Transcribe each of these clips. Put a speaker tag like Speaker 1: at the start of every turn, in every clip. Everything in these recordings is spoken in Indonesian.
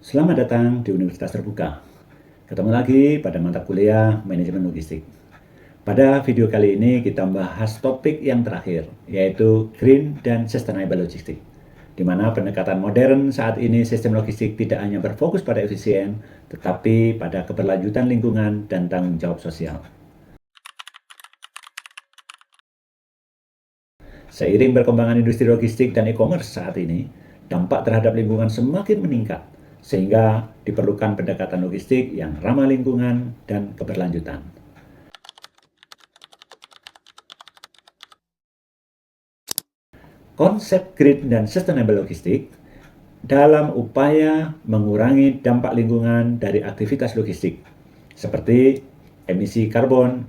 Speaker 1: Selamat datang di Universitas Terbuka. Ketemu lagi pada mata kuliah Manajemen Logistik. Pada video kali ini kita membahas topik yang terakhir, yaitu Green dan Sustainable Logistik, di mana pendekatan modern saat ini sistem logistik tidak hanya berfokus pada efisien, tetapi pada keberlanjutan lingkungan dan tanggung jawab sosial. Seiring perkembangan industri logistik dan e-commerce saat ini, dampak terhadap lingkungan semakin meningkat, sehingga diperlukan pendekatan logistik yang ramah lingkungan dan keberlanjutan. Konsep green dan sustainable logistik dalam upaya mengurangi dampak lingkungan dari aktivitas logistik, seperti emisi karbon,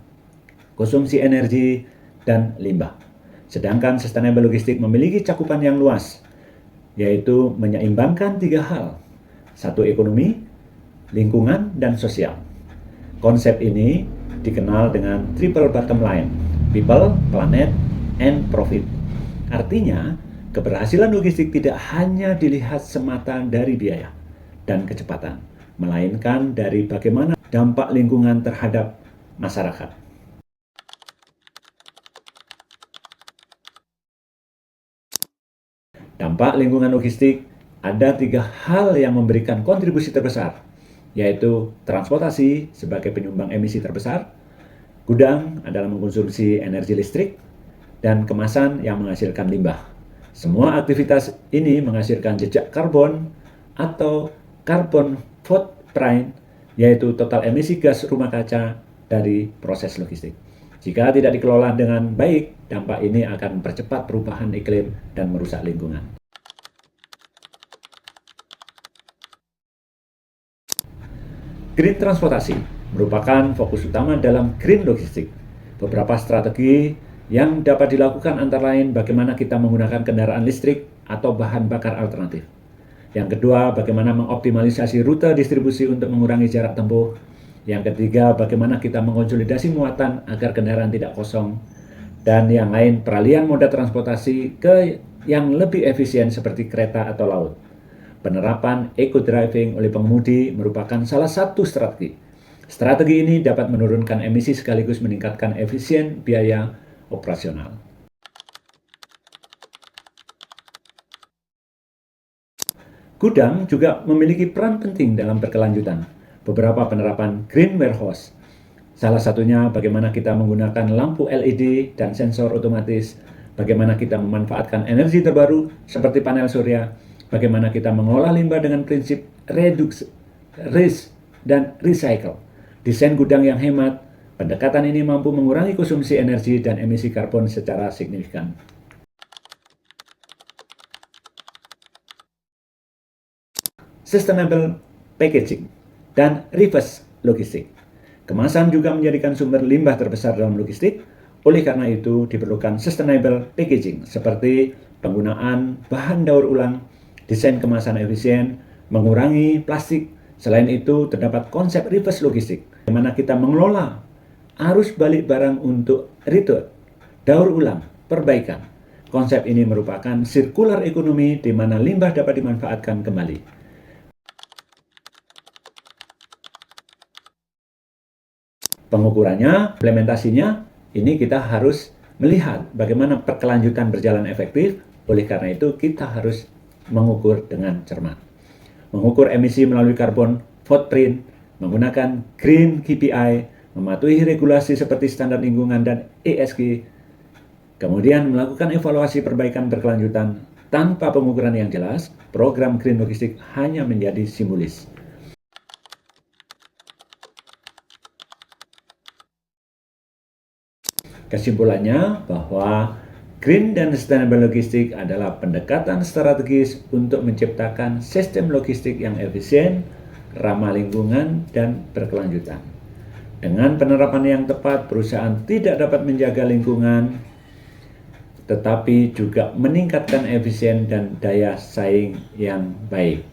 Speaker 1: konsumsi energi, dan limbah. Sedangkan sustainable logistik memiliki cakupan yang luas, yaitu menyeimbangkan tiga hal: satu, ekonomi, lingkungan, dan sosial. Konsep ini dikenal dengan triple bottom line: people, planet, and profit. Artinya, keberhasilan logistik tidak hanya dilihat semata dari biaya dan kecepatan, melainkan dari bagaimana dampak lingkungan terhadap masyarakat. Dampak lingkungan logistik, ada tiga hal yang memberikan kontribusi terbesar, yaitu transportasi sebagai penyumbang emisi terbesar, gudang adalah mengkonsumsi energi listrik, dan kemasan yang menghasilkan limbah. Semua aktivitas ini menghasilkan jejak karbon atau carbon footprint, yaitu total emisi gas rumah kaca dari proses logistik. Jika tidak dikelola dengan baik, dampak ini akan mempercepat perubahan iklim dan merusak lingkungan. Green transportasi merupakan fokus utama dalam green logistik. Beberapa strategi yang dapat dilakukan antara lain bagaimana kita menggunakan kendaraan listrik atau bahan bakar alternatif. Yang kedua, bagaimana mengoptimalisasi rute distribusi untuk mengurangi jarak tempuh. Yang ketiga, bagaimana kita mengonsolidasi muatan agar kendaraan tidak kosong. Dan yang lain, peralihan moda transportasi ke yang lebih efisien seperti kereta atau laut. Penerapan eco-driving oleh pengemudi merupakan salah satu strategi. Strategi ini dapat menurunkan emisi sekaligus meningkatkan efisien biaya operasional. Gudang juga memiliki peran penting dalam berkelanjutan. Beberapa penerapan green warehouse, salah satunya bagaimana kita menggunakan lampu LED dan sensor otomatis, bagaimana kita memanfaatkan energi terbaru seperti panel surya, bagaimana kita mengolah limbah dengan prinsip reduce, reuse, dan recycle. Desain gudang yang hemat, pendekatan ini mampu mengurangi konsumsi energi dan emisi karbon secara signifikan. Sustainable packaging dan reverse logistik. Kemasan juga menjadikan sumber limbah terbesar dalam logistik. Oleh karena itu, diperlukan sustainable packaging seperti penggunaan bahan daur ulang, desain kemasan efisien, mengurangi plastik. Selain itu, terdapat konsep reverse logistik, di mana kita mengelola arus balik barang untuk return, daur ulang, perbaikan. Konsep ini merupakan circular economy di mana limbah dapat dimanfaatkan kembali. Pengukurannya, implementasinya, ini kita harus melihat bagaimana perkelanjutan berjalan efektif. Oleh karena itu, kita harus mengukur dengan cermat. Mengukur emisi melalui carbon footprint, menggunakan green KPI, mematuhi regulasi seperti standar lingkungan dan ESG, kemudian melakukan evaluasi perbaikan berkelanjutan. Tanpa pengukuran yang jelas, program green logistik hanya menjadi simbolis. Kesimpulannya bahwa green dan sustainable logistik adalah pendekatan strategis untuk menciptakan sistem logistik yang efisien, ramah lingkungan, dan berkelanjutan. Dengan penerapan yang tepat, perusahaan tidak dapat menjaga lingkungan, tetapi juga meningkatkan efisien dan daya saing yang baik.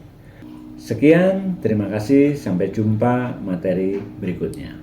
Speaker 1: Sekian, terima kasih. Sampai jumpa materi berikutnya.